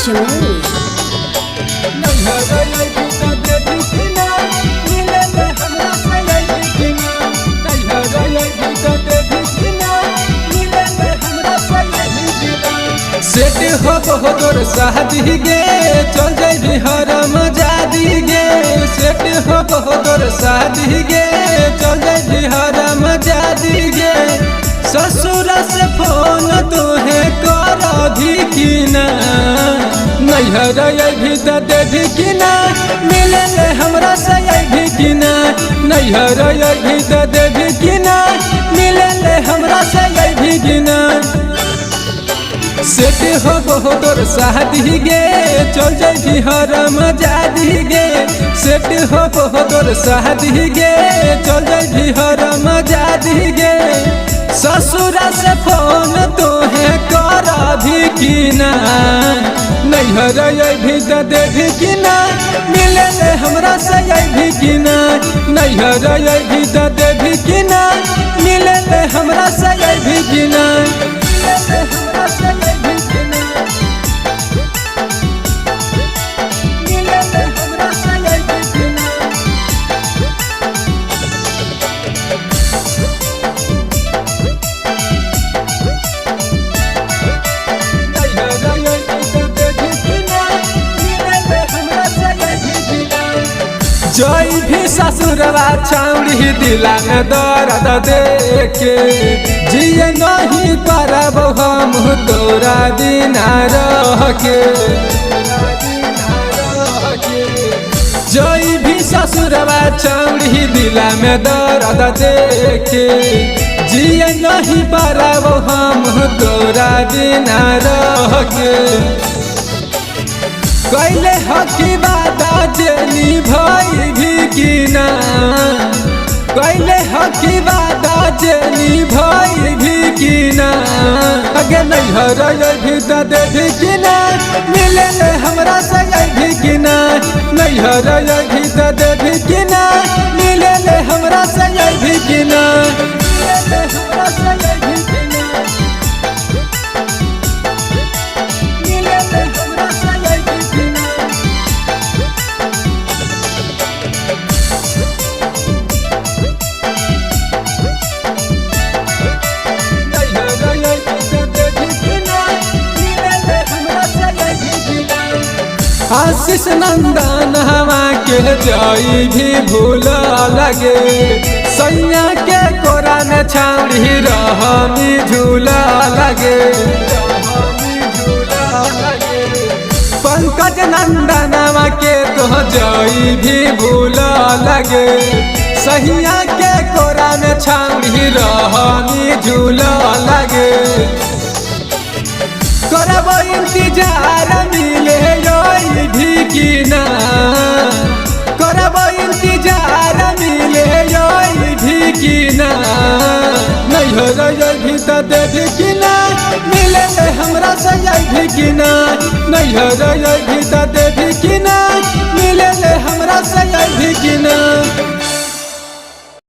Jamil. Set हो बहोदर शादी गे चल जाई बिहार मजादी गे सेट हो बहोदर शादी गे चल जाई बिहार मजादी गे ससुर से फोन तोहे कर भी कि ना नैहर भी तो देवी कि ना मिले हमरा से भी कि ना नैहर भी तो देवी कि ना मिले हमरा से भी कि ना सेट हो बहोदर शादी गे चल जाई बिहार मजादी गे सेट हो बहोदर शादी गे चल जाई बिहार मजादी गे ससुर से फोन तोहे कर भी कि ना नैहर भी तो देवी कि ना मिले हमरा से भी कि ना नैहर भी तो देवी कि ना मिले हमरा से भी कि ना जय भी ससुरवा छाउड़ी दिला में दर्द देके जिए नहीं पारब हम तोरा बिना रह के जय भी ससुरवा छाउड़ी दिला में दर्द देके जिए नहीं पारब हम तोरा बिना रह के कैले हकी बादा जेनी भाई भी कि ना कैले हकी बादा जेनी भाई भी कि ना अगे नैहर भी तो देवी कि ना मिले हमरा से भी कि ना नैहर भी तो देवी कि ना मिले हमरा से भी कि ना आशीष नंदन हवा के जाई भी भूला लगे सैया के कोरा में छाउड़ी रहमी झूला लगे पंकज नंदन हवा के तो जाई भी भूला लगे सैया के कोरा में छाउड़ी रहमी झूला लगे करब इंतजार मिले भी कि ना करब इंतजार मिले भी कि ना नैहर भी तो देवी कि ना मिले हमरा से भी कि ना नैहर भी तो देवी कि ना मिले हमरा से भी कि ना।